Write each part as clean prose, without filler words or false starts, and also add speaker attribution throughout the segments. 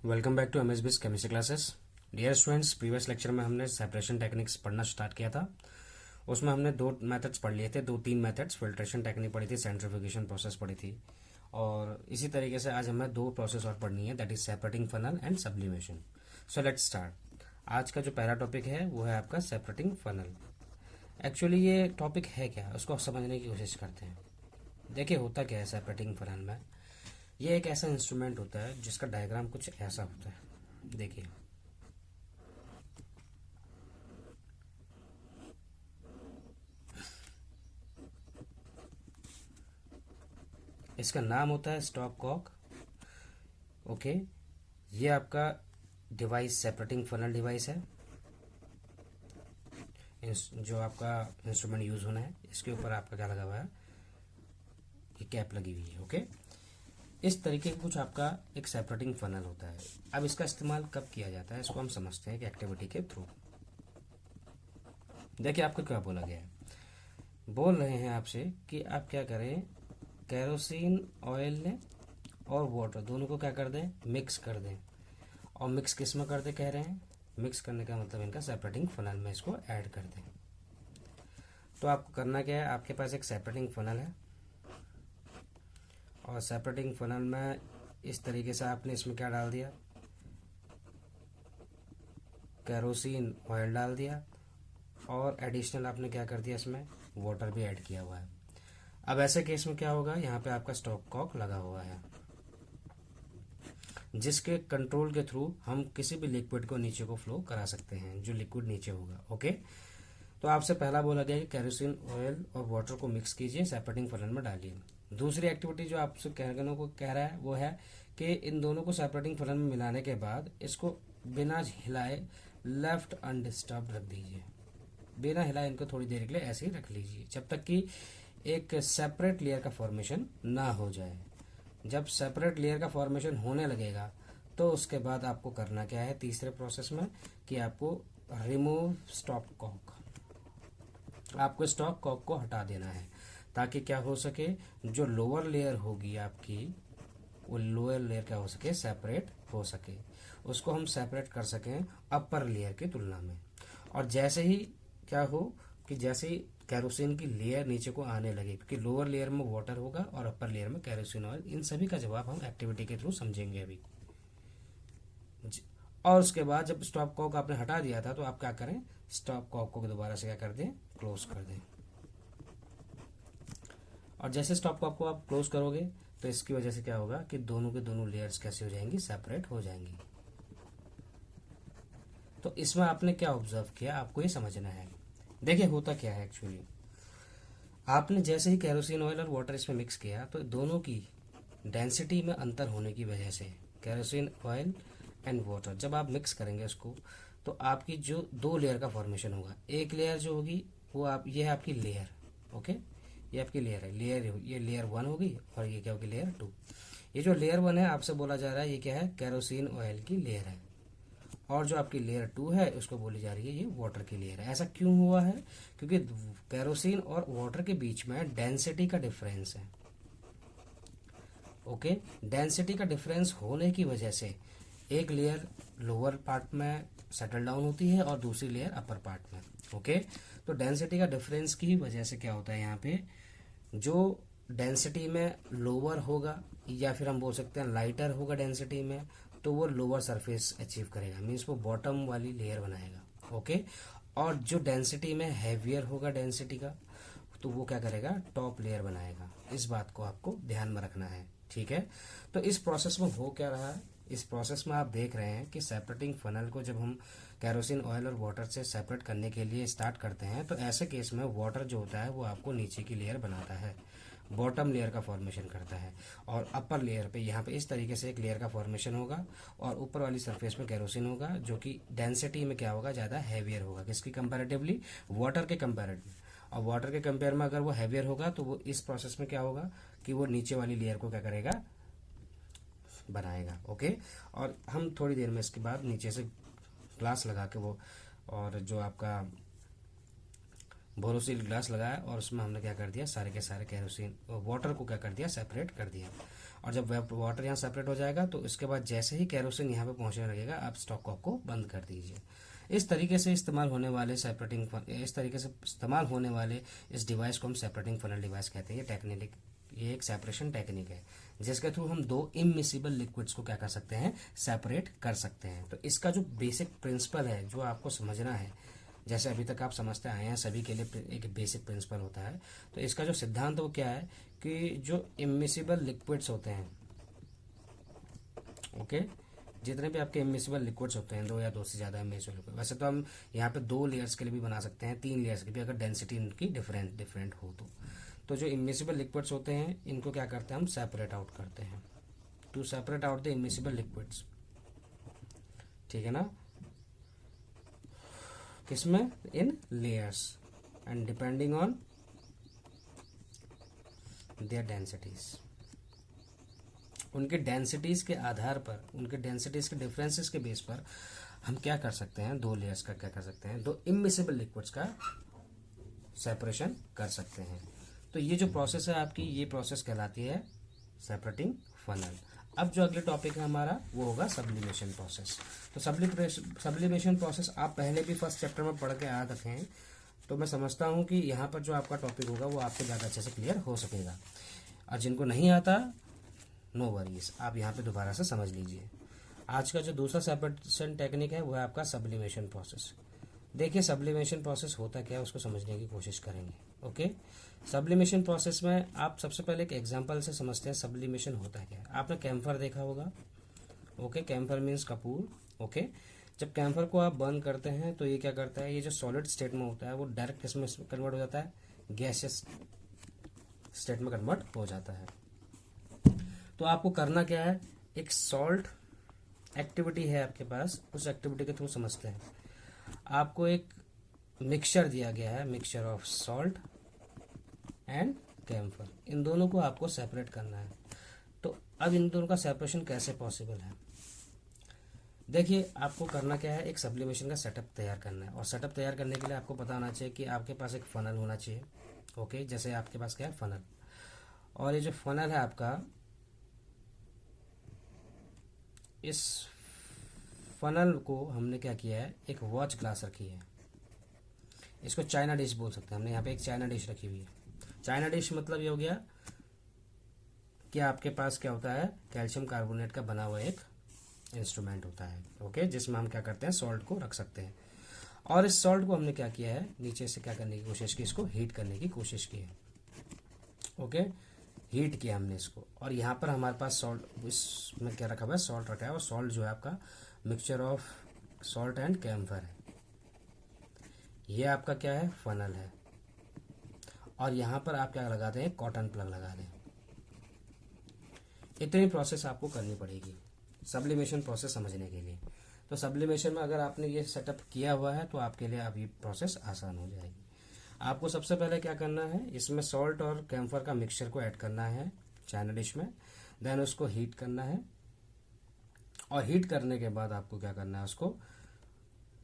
Speaker 1: Welcome back to MSB's chemistry classes. Dear students, previous lecture में हमने separation techniques पढ़ना start किया था। उसमें हमने दो मेथड्स पढ़ लिए थे, दो तीन मेथड्स, फिल्ट्रेशन टेक्निक पढ़ी थी, सेंट्रीफ्यूगेशन प्रोसेस पढ़ी थी। और इसी तरीके से आज हमें दो प्रोसेस और पढ़नी है, that is separating funnel and sublimation. So let's start. आज का जो पहला टॉपिक है वो है आपका सेपरेटिंग फनल। एक्चुअली ये टॉपिक है क्या, उसको समझने की कोशिश करते हैं। देखिए होता क्या है सेपरेटिंग फनल में। ये एक ऐसा इंस्ट्रूमेंट होता है जिसका डायग्राम कुछ ऐसा होता है। देखिए इसका नाम होता है स्टॉप कॉक। ओके, ये आपका डिवाइस सेपरेटिंग फनल डिवाइस है। जो आपका इंस्ट्रूमेंट यूज होना है, इसके ऊपर आपका क्या लगा हुआ है, ये कैप लगी हुई है। ओके, इस तरीके का कुछ आपका एक सेपरेटिंग फनल होता है। अब इसका इस्तेमाल कब किया जाता है, इसको हम समझते हैं कि एक्टिविटी के थ्रू। देखिए आपको क्या बोला गया है, बोल रहे हैं आपसे कि आप क्या करें, केरोसिन ऑयल लें और वाटर दोनों को क्या कर दें, मिक्स कर दें। और मिक्स किस में कर दे कह रहे हैं, मिक्स करने का मतलब इनका सेपरेटिंग फनल में इसको ऐड कर दें। तो आपको करना क्या है, आपके पास एक सेपरेटिंग फनल है और सेपरेटिंग फनल में इस तरीके से आपने इसमें क्या डाल दिया, केरोसिन ऑयल डाल दिया और एडिशनल आपने क्या कर दिया, इसमें वाटर भी ऐड किया हुआ है। अब ऐसे केस में क्या होगा, यहाँ पे आपका स्टॉप कॉक लगा हुआ है जिसके कंट्रोल के थ्रू हम किसी भी लिक्विड को नीचे को फ्लो करा सकते हैं, जो लिक्विड नीचे होगा। ओके, तो आपसे पहला बोला गया कि केरोसिन ऑयल और वाटर को मिक्स कीजिए, सेपरेटिंग फनल में डालिए। दूसरी एक्टिविटी जो आपसे कहने को कह रहा है वो है कि इन दोनों को सेपरेटिंग फनल में मिलाने के बाद इसको बिना हिलाए लेफ्ट अनडिस्टर्ब रख दीजिए। बिना हिलाए इनको थोड़ी देर के लिए ऐसे ही रख लीजिए जब तक कि एक सेपरेट लेयर का फॉर्मेशन ना हो जाए। जब सेपरेट लेयर का फॉर्मेशन होने लगेगा तो उसके बाद आपको करना क्या है तीसरे प्रोसेस में, कि आपको रिमूव स्टॉप कॉक, आपको स्टॉप कॉक को हटा देना है ताकि क्या हो सके, जो लोअर लेयर होगी आपकी वो लोअर लेयर क्या हो सके, सेपरेट हो सके, उसको हम सेपरेट कर सकें अपर लेयर की तुलना में। और जैसे ही क्या हो कि जैसे ही कैरोसिन की लेयर नीचे को आने लगे, क्योंकि लोअर लेयर में वाटर होगा और अपर लेयर में कैरोसिन ऑयल, इन सभी का जवाब हम एक्टिविटी के थ्रू समझेंगे अभी। और उसके बाद जब स्टॉप कॉक आपने हटा दिया था तो आप क्या करें, स्टॉप कॉक को दोबारा से क्या कर दें, क्लोज कर दें। और जैसे स्टॉप कॉक को आप क्लोज करोगे तो इसकी वजह से क्या होगा कि दोनों के दोनों लेयर्स कैसे हो जाएंगी, सेपरेट हो जाएंगी। तो इसमें आपने क्या ऑब्जर्व किया, आपको ये समझना है। देखिए होता क्या है एक्चुअली, आपने जैसे ही कैरोसिन ऑयल और वाटर इसमें मिक्स किया तो दोनों की डेंसिटी में अंतर होने की वजह से, कैरोसिन ऑयल एंड वाटर जब आप मिक्स करेंगे उसको, तो आपकी जो दो लेयर का फॉर्मेशन होगा, एक लेयर जो होगी वो आप, ये है आपकी लेयर। ओके, ये आपकी लेयर है, ये लेयर वन होगी और ये क्या होगी, लेयर टू। ये जो लेयर वन है आपसे बोला जा रहा है ये क्या है, कैरोसिन ऑयल की लेयर है। और जो आपकी लेयर टू है उसको बोली जा रही है ये वाटर की लेयर है। ऐसा क्यों हुआ है, क्योंकि कैरोसिन और वाटर के बीच में डेंसिटी का डिफरेंस है। ओके, डेंसिटी का डिफरेंस होने की वजह से एक लेयर लोअर पार्ट में सेटल डाउन होती है और दूसरी लेयर अपर पार्ट में। ओके, तो डेंसिटी का डिफरेंस की वजह से क्या होता है, यहाँ पे जो डेंसिटी में लोअर होगा या फिर हम बोल सकते हैं लाइटर होगा डेंसिटी में, तो वो लोअर सरफेस अचीव करेगा, मीन्स वो बॉटम वाली लेयर बनाएगा। ओके, और जो डेंसिटी में हैवियर होगा डेंसिटी का, तो वो क्या करेगा, टॉप लेयर बनाएगा। इस बात को आपको ध्यान में रखना है, ठीक है। तो इस प्रोसेस में हो क्या रहा है, इस प्रोसेस में आप देख रहे हैं कि सेपरेटिंग फनल को जब हम कैरोसिन ऑयल और वाटर से सेपरेट करने के लिए स्टार्ट करते हैं तो ऐसे केस में वाटर जो होता है वो आपको नीचे की लेयर बनाता है, बॉटम लेयर का फॉर्मेशन करता है। और अपर लेयर पे यहाँ पे इस तरीके से एक लेयर का फॉर्मेशन होगा और ऊपर वाली सरफेस में कैरोसिन होगा, जो कि डेंसिटी में क्या होगा, ज़्यादा हैवियर होगा, किसकी कंपैरेटिवली, वाटर के कंपैरेटिवली। और वाटर के कंपेयर में अगर वो हैवियर होगा तो वो इस प्रोसेस में क्या होगा कि वो नीचे वाली लेयर को क्या करेगा, बनाएगा। ओके, और हम थोड़ी देर में इसके बाद नीचे से ग्लास लगा के वो, और जो आपका बोरोसिल ग्लास लगाया और उसमें हमने क्या कर दिया, सारे के सारे कैरोसिन वाटर को क्या कर दिया, सेपरेट कर दिया। और जब वाटर यहाँ सेपरेट हो जाएगा तो इसके बाद जैसे ही केरोसिन यहाँ पे पहुंचने लगेगा आप स्टॉप कॉक को बंद कर दीजिए। इस तरीके से इस्तेमाल होने वाले इस डिवाइस को हम सेपरेटिंग फनल डिवाइस कहते हैं। ये एक सेपरेशन टेक्निक है जिसके थ्रू हम दो इमिसिबल लिक्विड्स को क्या कर सकते हैं, सेपरेट कर सकते हैं। तो इसका जो बेसिक प्रिंसिपल है जो आपको समझना है, जैसे अभी तक आप समझते आए हैं, सभी के लिए एक बेसिक प्रिंसिपल होता है। तो इसका जो सिद्धांत वो क्या है कि जो इमिसिबल लिक्विड्स होते हैं, ओके, जितने भी आपके इमिसिबल लिक्विड्स होते हैं, 2 या 2 से ज़्यादा इमिसिबल लिक्विड, वैसे तो हम यहाँ पे 2 लेयर्स के लिए भी बना सकते हैं, 3 लेयर्स के भी, अगर डेंसिटी इनकी डिफरेंट हो तो जो इमिसिबल लिक्विड्स होते हैं इनको क्या करते हैं, हम सेपरेट आउट करते हैं, to separate out the immiscible liquids, ठीक है ना, किसमें, in layers, and depending on their densities, उनके डेंसिटीज के आधार पर, उनके डेंसिटीज के डिफरेंसेस के बेस पर हम क्या कर सकते हैं, 2 लेयर्स का क्या कर सकते हैं, 2 इमिसिबल लिक्विड्स का सेपरेशन कर सकते हैं। तो ये जो प्रोसेस है आपकी, ये प्रोसेस कहलाती है सेपरेटिंग फनल। अब जो अगले टॉपिक है हमारा वो होगा सब्लिमेशन प्रोसेस। तो सब्लिमेशन प्रोसेस आप पहले भी फर्स्ट चैप्टर में पढ़ के आ रखे हैं, तो मैं समझता हूँ कि यहाँ पर जो आपका टॉपिक होगा वो आपको ज़्यादा अच्छे से क्लियर हो सकेगा। और जिनको नहीं आता, नो वरीज, आप यहाँ पे दोबारा से समझ लीजिए। आज का जो दूसरा सेपरेशन टेक्निक है वो है आपका सब्लिमेशन प्रोसेस। देखिए सब्लिमेशन प्रोसेस होता क्या है उसको समझने की कोशिश करेंगे। ओके, सब्लिमेशन प्रोसेस में आप सबसे पहले एक एग्जांपल से समझते हैं सब्लिमेशन होता क्या है। आपने कैम्फर देखा होगा, ओके, कैम्फर मीन्स कपूर। ओके, जब कैम्फर को आप बर्न करते हैं तो ये क्या करता है, ये जो सॉलिड स्टेट में होता है वो डायरेक्ट किसमें कन्वर्ट हो जाता है, गैसियस स्टेट में कन्वर्ट हो जाता है। तो आपको करना क्या है, एक सॉल्ट एक्टिविटी है आपके पास, उस एक्टिविटी के थ्रू समझते हैं। आपको एक मिक्सचर दिया गया है, mixture of salt and camphor, इन दोनों को आपको सेपरेट करना है। तो अब इन दोनों का सेपरेशन कैसे पॉसिबल है, देखिए आपको करना क्या है, एक सब्लिमेशन का सेटअप तैयार करना है। और सेटअप तैयार करने के लिए आपको पता होना चाहिए कि आपके पास एक फनल होना चाहिए। ओके, जैसे आपके पास क्या है, फनल, और ये जो फनल है आपका, इस फनल को हमने क्या किया है, एक वॉच ग्लास रखी है, इसको चाइना डिश बोल सकते हैं। हमने यहाँ पे एक चाइना डिश रखी हुई है। चाइना डिश मतलब ये हो गया कि आपके पास क्या होता है, कैल्शियम कार्बोनेट का बना हुआ एक इंस्ट्रूमेंट होता है, ओके, जिसमें हम क्या करते हैं, सॉल्ट को रख सकते हैं। और इस सॉल्ट को हमने क्या किया है, नीचे से क्या करने की कोशिश की, इसको हीट करने की कोशिश की है। ओके, हीट किया हमने इसको, और यहाँ पर हमारे पास सॉल्ट, इसमें क्या रखा हुआ है, सॉल्ट रखा है, और सॉल्ट जो है आपका mixture of salt and camphor है। ये आपका क्या है, फनल है, और यहाँ पर आप क्या लगा दें, कॉटन प्लग लगा दें। इतनी प्रोसेस आपको करनी पड़ेगी सब्लिमेशन प्रोसेस समझने के लिए। तो सब्लिमेशन में अगर आपने ये सेटअप किया हुआ है तो आपके लिए अब ये प्रोसेस आसान हो जाएगी। आपको सबसे पहले क्या करना है, इसमें सॉल्ट और कैम्फर का मिक्सचर को ऐड करना है चाइना डिश में, देन उसको हीट करना है, और हीट करने के बाद आपको क्या करना है, उसको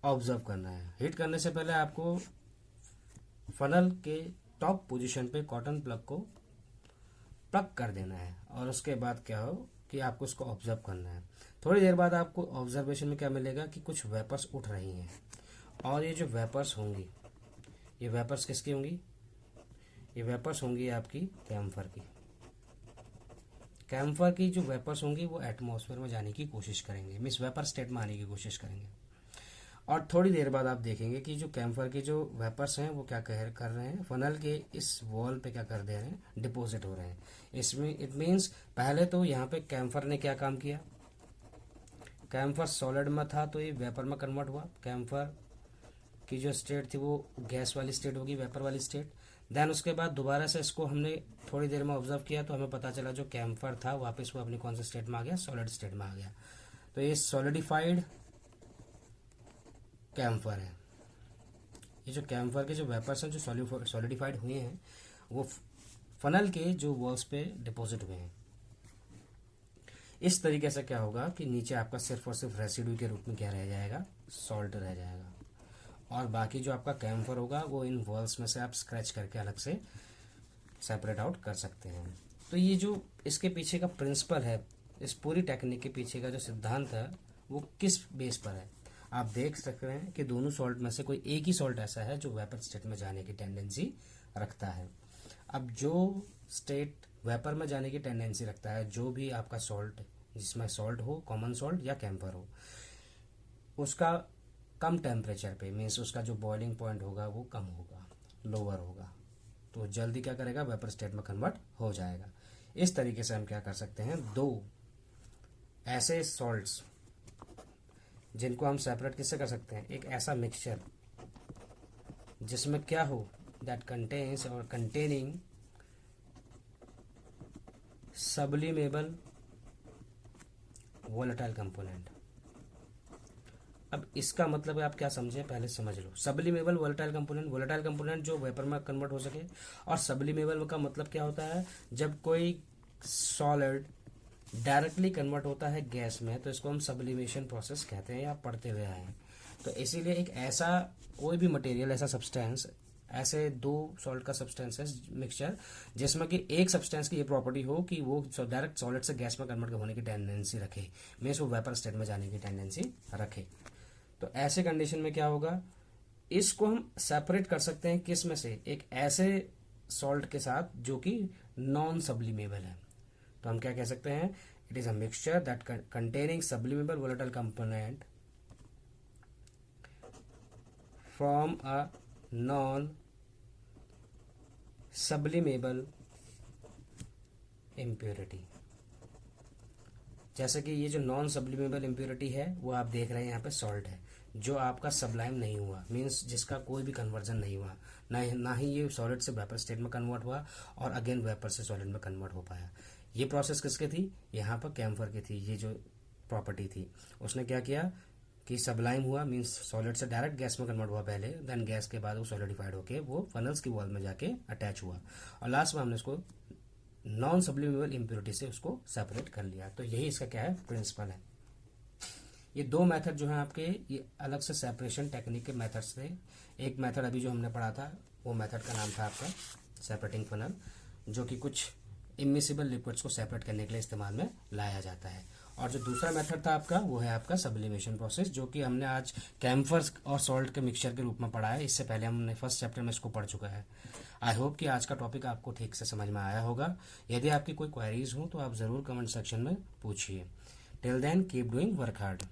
Speaker 1: ऑब्जर्व करना है। हीट करने से पहले आपको फनल के टॉप पोजीशन पे कॉटन प्लग को प्लग कर देना है, और उसके बाद क्या हो कि आपको उसको ऑब्जर्व करना है। थोड़ी देर बाद आपको ऑब्जर्वेशन में क्या मिलेगा कि कुछ वेपर्स उठ रही हैं, और ये जो वेपर्स होंगी, ये वेपर्स किसकी होंगी, ये वेपर्स होंगी आपकी कैम्फर की। कैम्फर की जो वेपर्स होंगी वो एटमॉस्फेयर में जाने की कोशिश करेंगे, मीन्स वेपर स्टेट में आने की कोशिश करेंगे। और थोड़ी देर बाद आप देखेंगे कि जो कैम्फर के जो वेपर्स हैं वो क्या कर रहे हैं, फनल के इस वॉल पे क्या कर दे रहे हैं, डिपॉजिट हो रहे हैं। इसमें इट मीन्स पहले तो यहाँ पे कैम्फर ने क्या काम किया, कैम्फर सॉलिड में था तो ये वेपर में कन्वर्ट हुआ। कैम्फर की जो स्टेट थी वो गैस वाली स्टेट होगी, वेपर वाली स्टेट। देन उसके बाद दोबारा से इसको हमने थोड़ी देर में ऑब्जर्व किया तो हमें पता चला जो कैम्फर था वापस वो अपनी कौन सी स्टेट में आ गया, सॉलिड स्टेट में आ गया। तो ये सॉलिडिफाइड कैम्फर है। ये जो कैम्फर के जो वेपर्स हैं जो सॉलिडिफाइड हुए हैं वो फनल के जो वॉल्स पे डिपॉजिट हुए हैं। इस तरीके से क्या होगा कि नीचे आपका सिर्फ और सिर्फ रेसिड्यू के रूप में क्या रह जाएगा, सॉल्ट रह जाएगा, और बाकी जो आपका कैम्फर होगा वो इन वॉल्स में से आप स्क्रैच करके अलग से सेपरेट आउट कर सकते हैं। तो ये जो इसके पीछे का प्रिंसिपल है, इस पूरी टेक्निक के पीछे का जो सिद्धांत है वो किस बेस पर है, आप देख सकते हैं कि दोनों सॉल्ट में से कोई एक ही सॉल्ट ऐसा है जो वेपर स्टेट में जाने की टेंडेंसी रखता है। अब जो स्टेट वेपर में जाने की टेंडेंसी रखता है, जो भी आपका सॉल्ट, जिसमें सॉल्ट हो, कॉमन सॉल्ट या कैम्फर हो, उसका कम टेम्परेचर पे, मीन्स उसका जो बॉइलिंग पॉइंट होगा वो कम होगा, लोअर होगा, तो जल्दी क्या करेगा, वेपर स्टेट में कन्वर्ट हो जाएगा। इस तरीके से हम क्या कर सकते हैं, दो ऐसे सॉल्ट्स जिनको हम सेपरेट किससे कर सकते हैं, एक ऐसा मिक्सचर जिसमें क्या हो, दैट कंटेन्स और कंटेनिंग सब्लिमेबल वोलेटाइल कंपोनेंट। अब इसका मतलब है, आप क्या समझे पहले समझ लो। सब्लिमेबल वोलेटाइल कंपोनेंट जो वेपर में कन्वर्ट हो सके, और सब्लिमेबल का मतलब क्या होता है, जब कोई सॉलिड डायरेक्टली कन्वर्ट होता है गैस में तो इसको हम सब्लिमेशन प्रोसेस कहते हैं, या पढ़ते हुए आए हैं। तो इसीलिए एक ऐसा कोई भी मटेरियल, ऐसा सब्सटेंस, ऐसे दो सॉल्ट का सब्सटेंस है मिक्सचर जिसमें कि एक सब्सटेंस की ये प्रॉपर्टी हो कि वो डायरेक्ट सॉलिड से गैस में कन्वर्ट होने की टेंडेंसी रखे, मीन्स वो वेपर स्टेट में जाने की टेंडेंसी रखे। तो ऐसे कंडीशन में क्या होगा, इसको हम सेपरेट कर सकते हैं किस में से, एक ऐसे सॉल्ट के साथ जो कि नॉन सब्लिमेबल है। तो हम क्या कह सकते हैं, it is a mixture that containing sublimable volatile component from a non sublimable impurity. जैसे कि ये जो नॉन सब्लिमेबल इम्प्योरिटी है वो आप देख रहे हैं यहाँ पे सॉल्ट है, जो आपका सबलाइम नहीं हुआ, मीन्स जिसका कोई भी कन्वर्जन नहीं हुआ, ना ही ये सॉलिड से वेपर स्टेट में कन्वर्ट हुआ और अगेन वेपर से सॉलिड में कन्वर्ट हो पाया। ये प्रोसेस किसकी थी, यहाँ पर कैम्फर की थी। ये जो प्रॉपर्टी थी उसने क्या किया कि सबलाइम हुआ, मीन्स सॉलिड से डायरेक्ट गैस में कन्वर्ट हुआ पहले, देन गैस के बाद वो सॉलिडिफाइड होके वो फनल्स की वॉल में जाके अटैच हुआ, और लास्ट में हमने उसको नॉन सब्लिमेबल इम्प्योरिटी से उसको सेपरेट कर लिया। तो यही इसका क्या है, प्रिंसिपल है। ये दो मेथड जो है आपके, ये अलग से सेपरेशन टेक्निक के मेथड्स थे। एक मेथड अभी जो हमने पढ़ा था वो मेथड का नाम था आपका सेपरेटिंग फनल, जो कि कुछ इमिसिबल लिक्विड्स को सेपरेट करने के लिए इस्तेमाल में लाया जाता है। और जो दूसरा मेथड था आपका वो है आपका सब्लिमेशन प्रोसेस, जो कि हमने आज कैम्फर्स और सॉल्ट के मिक्सचर के रूप में पढ़ा है। इससे पहले हमने फर्स्ट चैप्टर में इसको पढ़ चुका है। आई होप कि आज का टॉपिक आपको ठीक से समझ में आया होगा। यदि आपकी कोई क्वेरीज हो तो आप ज़रूर कमेंट सेक्शन में पूछिए। Till then keep doing work hard.